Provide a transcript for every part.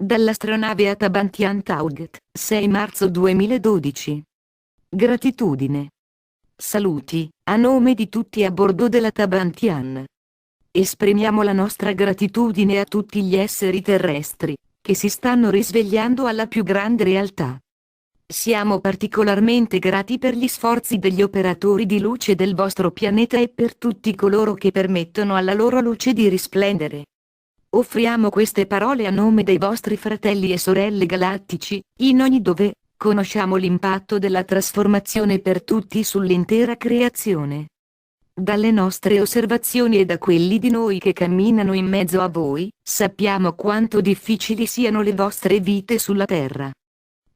Dall'astronave Atabantian Taugt, 6 marzo 2012. Gratitudine. Saluti, a nome di tutti a bordo della Tabantian. Esprimiamo la nostra gratitudine a tutti gli esseri terrestri, che si stanno risvegliando alla più grande realtà. Siamo particolarmente grati per gli sforzi degli operatori di luce del vostro pianeta e per tutti coloro che permettono alla loro luce di risplendere. Offriamo queste parole a nome dei vostri fratelli e sorelle galattici, in ogni dove conosciamo l'impatto della trasformazione per tutti sull'intera creazione. Dalle nostre osservazioni e da quelli di noi che camminano in mezzo a voi, sappiamo quanto difficili siano le vostre vite sulla Terra.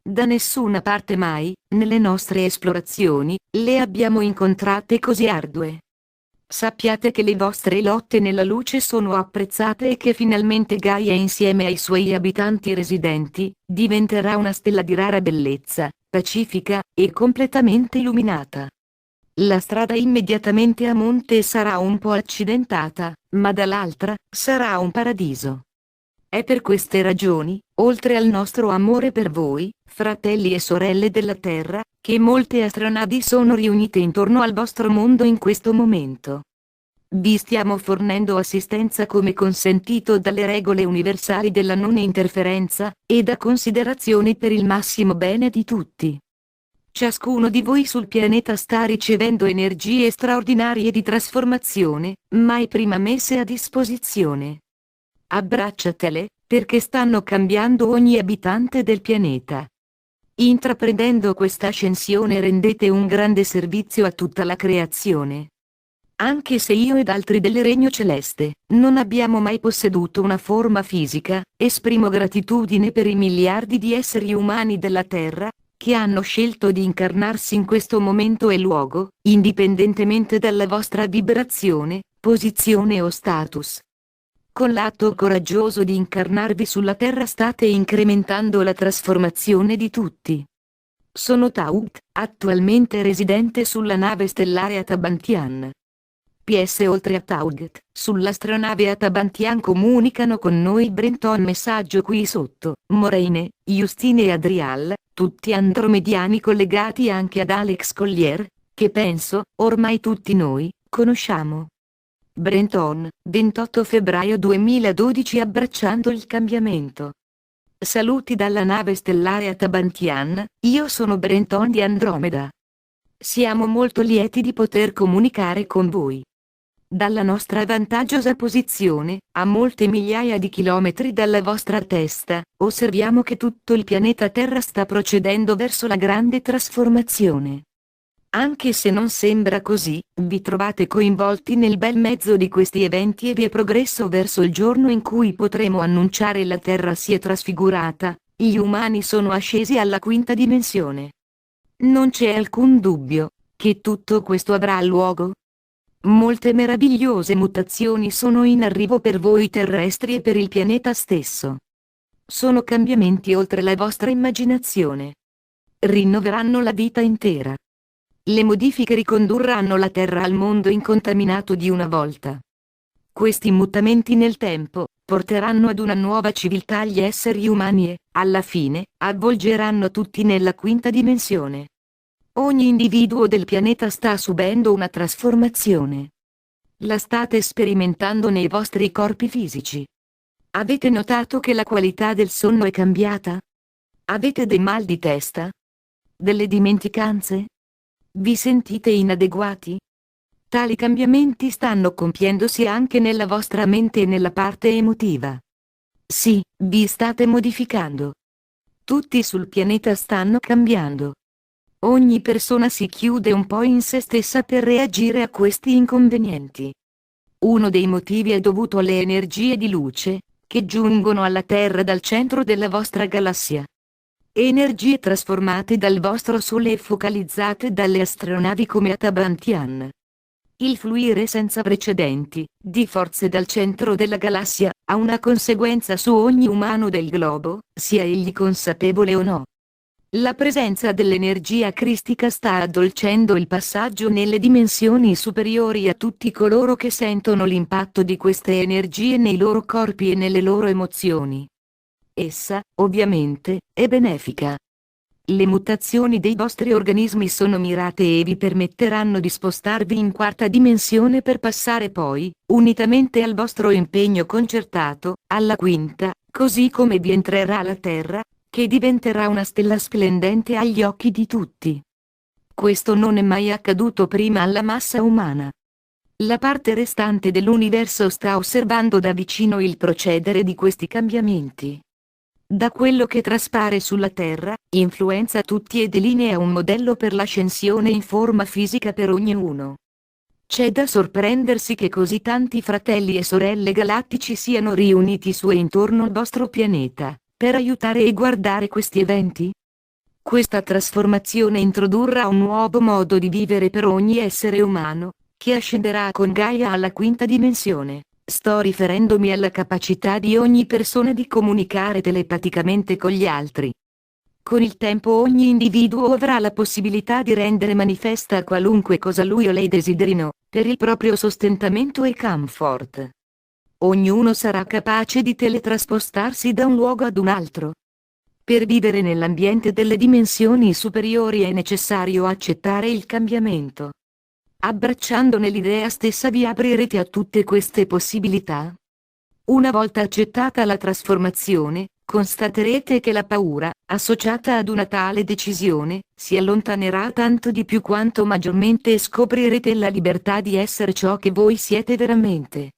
Da nessuna parte mai, nelle nostre esplorazioni, le abbiamo incontrate così ardue. Sappiate che le vostre lotte nella luce sono apprezzate e che finalmente Gaia insieme ai suoi abitanti residenti, diventerà una stella di rara bellezza, pacifica, e completamente illuminata. La strada immediatamente a monte sarà un po' accidentata, ma dall'altra, sarà un paradiso. È per queste ragioni, oltre al nostro amore per voi, fratelli e sorelle della Terra, che molte astronavi sono riunite intorno al vostro mondo in questo momento. Vi stiamo fornendo assistenza come consentito dalle regole universali della non interferenza, e da considerazione per il massimo bene di tutti. Ciascuno di voi sul pianeta sta ricevendo energie straordinarie di trasformazione, mai prima messe a disposizione. Abbracciatele, perché stanno cambiando ogni abitante del pianeta. Intraprendendo questa ascensione rendete un grande servizio a tutta la creazione. Anche se io ed altri del Regno Celeste non abbiamo mai posseduto una forma fisica, esprimo gratitudine per i miliardi di esseri umani della Terra, che hanno scelto di incarnarsi in questo momento e luogo, indipendentemente dalla vostra vibrazione, posizione o status. Con l'atto coraggioso di incarnarvi sulla Terra state incrementando la trasformazione di tutti. Sono Taugt, attualmente residente sulla nave stellare Atabantian. PS oltre a Taugt, sull'astronave Atabantian comunicano con noi Brenton messaggio qui sotto, Moraine, Justine e Adrial, tutti andromediani collegati anche ad Alex Collier, che penso, ormai tutti noi, conosciamo. Brenton, 28 febbraio 2012 abbracciando il cambiamento. Saluti dalla nave stellare Atabantian, io sono Brenton di Andromeda. Siamo molto lieti di poter comunicare con voi. Dalla nostra vantaggiosa posizione, a molte migliaia di chilometri dalla vostra testa, osserviamo che tutto il pianeta Terra sta procedendo verso la grande trasformazione. Anche se non sembra così, vi trovate coinvolti nel bel mezzo di questi eventi e vi è progresso verso il giorno in cui potremo annunciare la Terra si è trasfigurata, gli umani sono ascesi alla quinta dimensione. Non c'è alcun dubbio che tutto questo avrà luogo. Molte meravigliose mutazioni sono in arrivo per voi terrestri e per il pianeta stesso. Sono cambiamenti oltre la vostra immaginazione. Rinnoveranno la vita intera. Le modifiche ricondurranno la Terra al mondo incontaminato di una volta. Questi mutamenti nel tempo porteranno ad una nuova civiltà gli esseri umani e, alla fine, avvolgeranno tutti nella quinta dimensione. Ogni individuo del pianeta sta subendo una trasformazione. La state sperimentando nei vostri corpi fisici. Avete notato che la qualità del sonno è cambiata? Avete dei mal di testa? Delle dimenticanze? Vi sentite inadeguati? Tali cambiamenti stanno compiendosi anche nella vostra mente e nella parte emotiva. Sì, vi state modificando. Tutti sul pianeta stanno cambiando. Ogni persona si chiude un po' in se stessa per reagire a questi inconvenienti. Uno dei motivi è dovuto alle energie di luce, che giungono alla Terra dal centro della vostra galassia. Energie trasformate dal vostro Sole e focalizzate dalle astronavi come Atabantian. Il fluire senza precedenti, di forze dal centro della galassia, ha una conseguenza su ogni umano del globo, sia egli consapevole o no. La presenza dell'energia cristica sta addolcendo il passaggio nelle dimensioni superiori a tutti coloro che sentono l'impatto di queste energie nei loro corpi e nelle loro emozioni. Essa, ovviamente, è benefica. Le mutazioni dei vostri organismi sono mirate e vi permetteranno di spostarvi in quarta dimensione per passare poi, unitamente al vostro impegno concertato, alla quinta, così come vi entrerà la Terra, che diventerà una stella splendente agli occhi di tutti. Questo non è mai accaduto prima alla massa umana. La parte restante dell'universo sta osservando da vicino il procedere di questi cambiamenti. Da quello che traspare sulla Terra, influenza tutti e delinea un modello per l'ascensione in forma fisica per ognuno. C'è da sorprendersi che così tanti fratelli e sorelle galattici siano riuniti su e intorno al vostro pianeta, per aiutare e guardare questi eventi? Questa trasformazione introdurrà un nuovo modo di vivere per ogni essere umano, che ascenderà con Gaia alla quinta dimensione. Sto riferendomi alla capacità di ogni persona di comunicare telepaticamente con gli altri. Con il tempo ogni individuo avrà la possibilità di rendere manifesta qualunque cosa lui o lei desiderino, per il proprio sostentamento e comfort. Ognuno sarà capace di teletrasportarsi da un luogo ad un altro. Per vivere nell'ambiente delle dimensioni superiori è necessario accettare il cambiamento. Abbracciandone l'idea stessa vi aprirete a tutte queste possibilità. Una volta accettata la trasformazione, constaterete che la paura, associata ad una tale decisione, si allontanerà tanto di più quanto maggiormente scoprirete la libertà di essere ciò che voi siete veramente.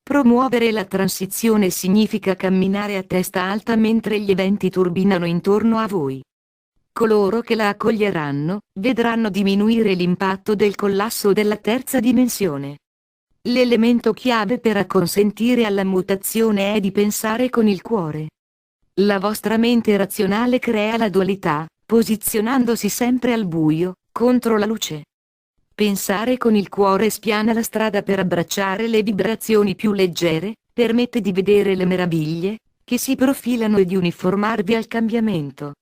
Promuovere la transizione significa camminare a testa alta mentre gli eventi turbinano intorno a voi. Coloro che la accoglieranno, vedranno diminuire l'impatto del collasso della terza dimensione. L'elemento chiave per acconsentire alla mutazione è di pensare con il cuore. La vostra mente razionale crea la dualità, posizionandosi sempre al buio, contro la luce. Pensare con il cuore spiana la strada per abbracciare le vibrazioni più leggere, permette di vedere le meraviglie che si profilano e di uniformarvi al cambiamento.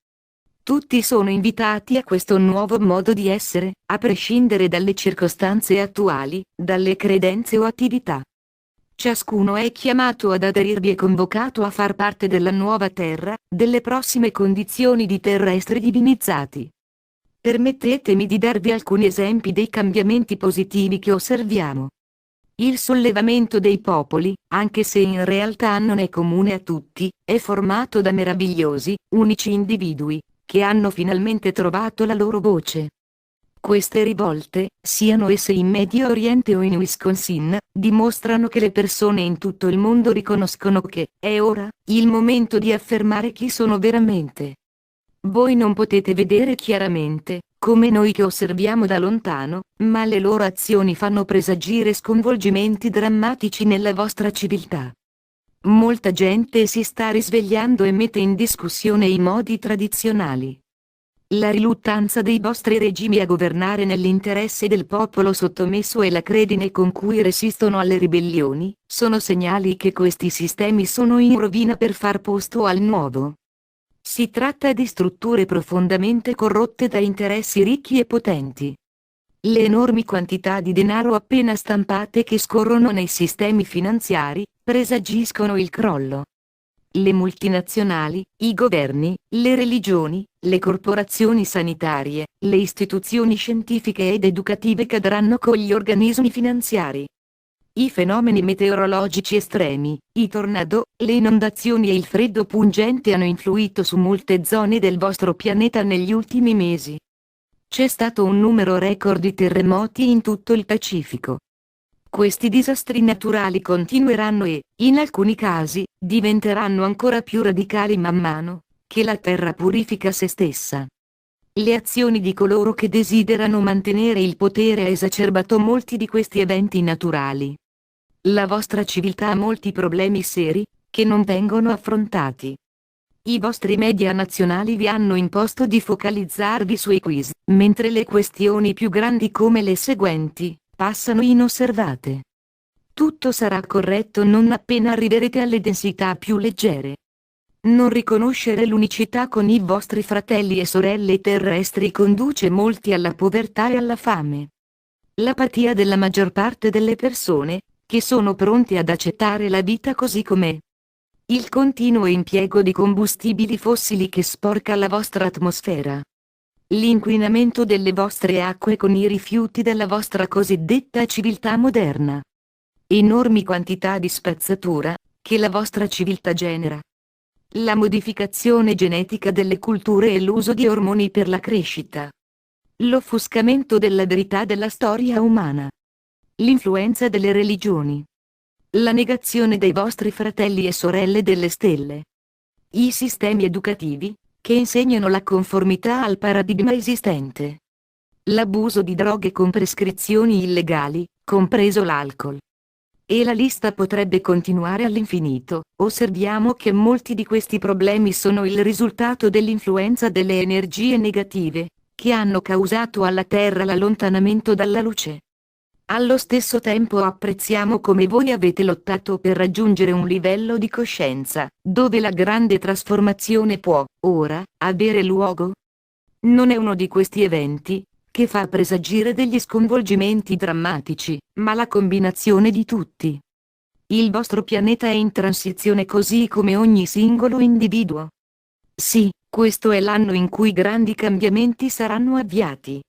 Tutti sono invitati a questo nuovo modo di essere, a prescindere dalle circostanze attuali, dalle credenze o attività. Ciascuno è chiamato ad aderirvi e convocato a far parte della nuova Terra, delle prossime condizioni di terrestri divinizzati. Permettetemi di darvi alcuni esempi dei cambiamenti positivi che osserviamo. Il sollevamento dei popoli, anche se in realtà non è comune a tutti, è formato da meravigliosi, unici individui, che hanno finalmente trovato la loro voce. Queste rivolte, siano esse in Medio Oriente o in Wisconsin, dimostrano che le persone in tutto il mondo riconoscono che è ora il momento di affermare chi sono veramente. Voi non potete vedere chiaramente, come noi che osserviamo da lontano, ma le loro azioni fanno presagire sconvolgimenti drammatici nella vostra civiltà. Molta gente si sta risvegliando e mette in discussione i modi tradizionali. La riluttanza dei vostri regimi a governare nell'interesse del popolo sottomesso e la credine con cui resistono alle ribellioni, sono segnali che questi sistemi sono in rovina per far posto al nuovo. Si tratta di strutture profondamente corrotte da interessi ricchi e potenti. Le enormi quantità di denaro appena stampate che scorrono nei sistemi finanziari, presagiscono il crollo. Le multinazionali, i governi, le religioni, le corporazioni sanitarie, le istituzioni scientifiche ed educative cadranno con gli organismi finanziari. I fenomeni meteorologici estremi, i tornado, le inondazioni e il freddo pungente hanno influito su molte zone del vostro pianeta negli ultimi mesi. C'è stato un numero record di terremoti in tutto il Pacifico. Questi disastri naturali continueranno e, in alcuni casi, diventeranno ancora più radicali man mano che la Terra purifica se stessa. Le azioni di coloro che desiderano mantenere il potere ha esacerbato molti di questi eventi naturali. La vostra civiltà ha molti problemi seri, che non vengono affrontati. I vostri media nazionali vi hanno imposto di focalizzarvi sui quiz, mentre le questioni più grandi come le seguenti passano inosservate. Tutto sarà corretto non appena arriverete alle densità più leggere. Non riconoscere l'unicità con i vostri fratelli e sorelle terrestri conduce molti alla povertà e alla fame. L'apatia della maggior parte delle persone, che sono pronte ad accettare la vita così com'è. Il continuo impiego di combustibili fossili che sporca la vostra atmosfera. L'inquinamento delle vostre acque con i rifiuti della vostra cosiddetta civiltà moderna. Enormi quantità di spazzatura, che la vostra civiltà genera. La modificazione genetica delle culture e l'uso di ormoni per la crescita. L'offuscamento della verità della storia umana. L'influenza delle religioni. La negazione dei vostri fratelli e sorelle delle stelle. I sistemi educativi, che insegnano la conformità al paradigma esistente. L'abuso di droghe con prescrizioni illegali, compreso l'alcol. E la lista potrebbe continuare all'infinito. Osserviamo che molti di questi problemi sono il risultato dell'influenza delle energie negative, che hanno causato alla Terra l'allontanamento dalla luce. Allo stesso tempo apprezziamo come voi avete lottato per raggiungere un livello di coscienza, dove la grande trasformazione può, ora, avere luogo. Non è uno di questi eventi, che fa presagire degli sconvolgimenti drammatici, ma la combinazione di tutti. Il vostro pianeta è in transizione così come ogni singolo individuo. Sì, questo è l'anno in cui grandi cambiamenti saranno avviati.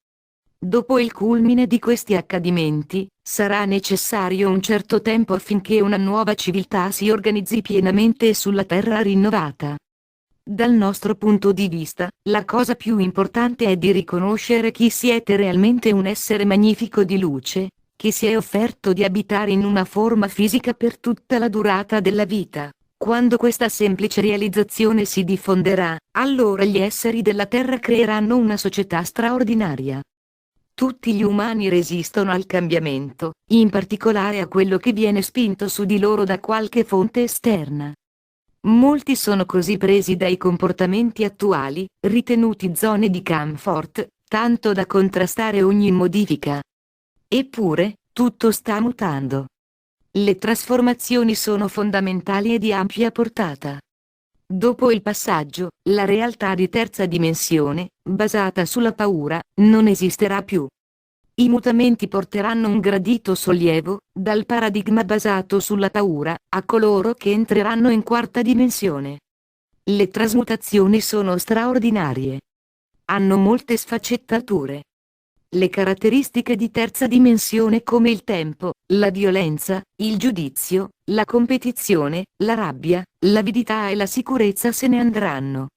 Dopo il culmine di questi accadimenti, sarà necessario un certo tempo affinché una nuova civiltà si organizzi pienamente sulla Terra rinnovata. Dal nostro punto di vista, la cosa più importante è di riconoscere chi siete realmente, un essere magnifico di luce, che si è offerto di abitare in una forma fisica per tutta la durata della vita. Quando questa semplice realizzazione si diffonderà, allora gli esseri della Terra creeranno una società straordinaria. Tutti gli umani resistono al cambiamento, in particolare a quello che viene spinto su di loro da qualche fonte esterna. Molti sono così presi dai comportamenti attuali, ritenuti zone di comfort, tanto da contrastare ogni modifica. Eppure, tutto sta mutando. Le trasformazioni sono fondamentali e di ampia portata. Dopo il passaggio, la realtà di terza dimensione, basata sulla paura, non esisterà più. I mutamenti porteranno un gradito sollievo, dal paradigma basato sulla paura, a coloro che entreranno in quarta dimensione. Le trasmutazioni sono straordinarie. Hanno molte sfaccettature. Le caratteristiche di terza dimensione come il tempo, la violenza, il giudizio, la competizione, la rabbia, l'avidità e la sicurezza se ne andranno.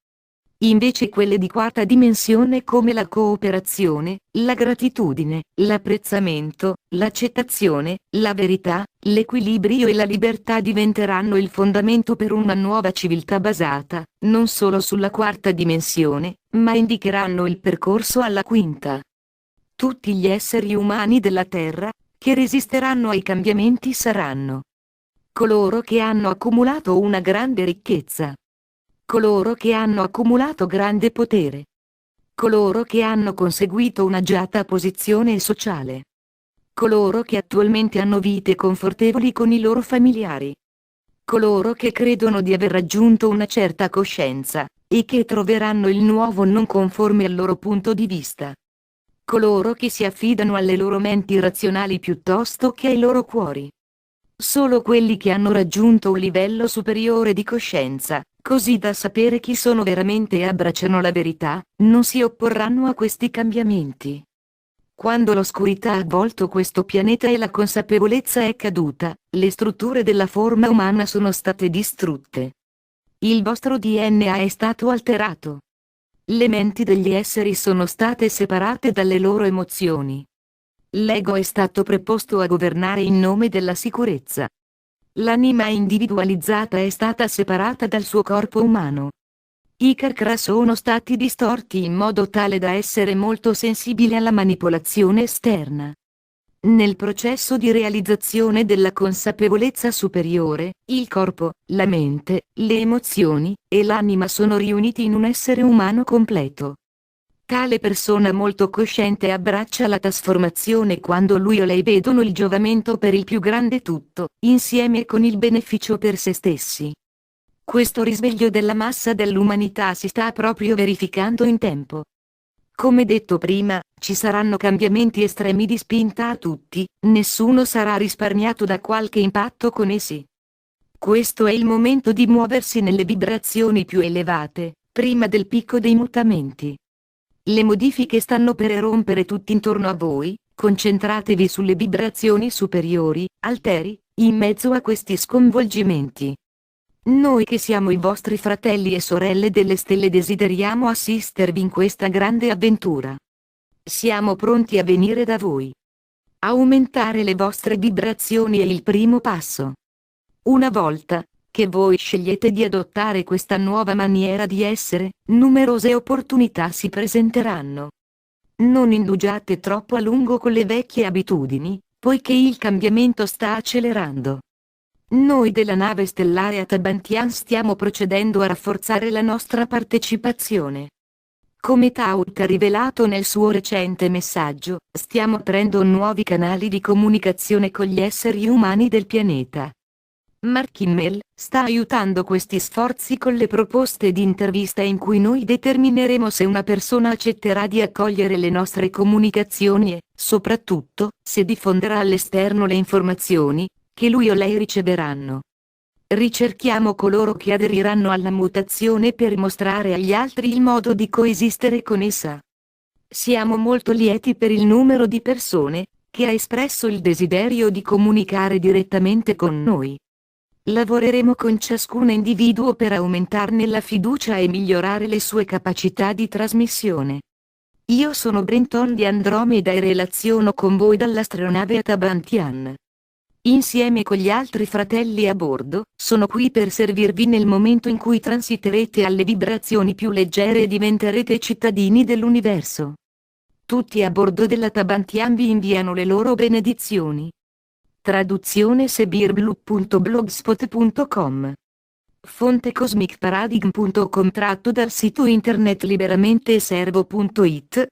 Invece quelle di quarta dimensione come la cooperazione, la gratitudine, l'apprezzamento, l'accettazione, la verità, l'equilibrio e la libertà diventeranno il fondamento per una nuova civiltà basata, non solo sulla quarta dimensione, ma indicheranno il percorso alla quinta. Tutti gli esseri umani della Terra, che resisteranno ai cambiamenti saranno coloro che hanno accumulato una grande ricchezza. Coloro che hanno accumulato grande potere. Coloro che hanno conseguito un'agiata posizione sociale. Coloro che attualmente hanno vite confortevoli con i loro familiari. Coloro che credono di aver raggiunto una certa coscienza, e che troveranno il nuovo non conforme al loro punto di vista. Coloro che si affidano alle loro menti razionali piuttosto che ai loro cuori. Solo quelli che hanno raggiunto un livello superiore di coscienza, così da sapere chi sono veramente e abbracciano la verità, non si opporranno a questi cambiamenti. Quando l'oscurità ha avvolto questo pianeta e la consapevolezza è caduta, le strutture della forma umana sono state distrutte. Il vostro DNA è stato alterato. Le menti degli esseri sono state separate dalle loro emozioni. L'ego è stato preposto a governare in nome della sicurezza. L'anima individualizzata è stata separata dal suo corpo umano. I chakra sono stati distorti in modo tale da essere molto sensibili alla manipolazione esterna. Nel processo di realizzazione della consapevolezza superiore, il corpo, la mente, le emozioni e l'anima sono riuniti in un essere umano completo. Tale persona molto cosciente abbraccia la trasformazione quando lui o lei vedono il giovamento per il più grande tutto, insieme con il beneficio per se stessi. Questo risveglio della massa dell'umanità si sta proprio verificando in tempo. Come detto prima, ci saranno cambiamenti estremi di spinta a tutti, nessuno sarà risparmiato da qualche impatto con essi. Questo è il momento di muoversi nelle vibrazioni più elevate, prima del picco dei mutamenti. Le modifiche stanno per erompere tutti intorno a voi, concentratevi sulle vibrazioni superiori, alteri, in mezzo a questi sconvolgimenti. Noi che siamo i vostri fratelli e sorelle delle stelle desideriamo assistervi in questa grande avventura. Siamo pronti a venire da voi. Aumentare le vostre vibrazioni è il primo passo. Una volta che voi scegliete di adottare questa nuova maniera di essere, numerose opportunità si presenteranno. Non indugiate troppo a lungo con le vecchie abitudini, poiché il cambiamento sta accelerando. Noi della nave stellare Atabantian stiamo procedendo a rafforzare la nostra partecipazione. Come Taut ha rivelato nel suo recente messaggio, stiamo aprendo nuovi canali di comunicazione con gli esseri umani del pianeta. Mark Kimmel sta aiutando questi sforzi con le proposte di intervista in cui noi determineremo se una persona accetterà di accogliere le nostre comunicazioni e, soprattutto, se diffonderà all'esterno le informazioni che lui o lei riceveranno. Ricerchiamo coloro che aderiranno alla mutazione per mostrare agli altri il modo di coesistere con essa. Siamo molto lieti per il numero di persone che ha espresso il desiderio di comunicare direttamente con noi. Lavoreremo con ciascun individuo per aumentarne la fiducia e migliorare le sue capacità di trasmissione. Io sono Brenton di Andromeda e relaziono con voi dall'astronave Atabantian. Insieme con gli altri fratelli a bordo, sono qui per servirvi nel momento in cui transiterete alle vibrazioni più leggere e diventerete cittadini dell'universo. Tutti a bordo dell'Atabantian vi inviano le loro benedizioni. Traduzione sebirblu.blogspot.com. Fonte cosmicparadigm.com tratto dal sito internet liberamente servo.it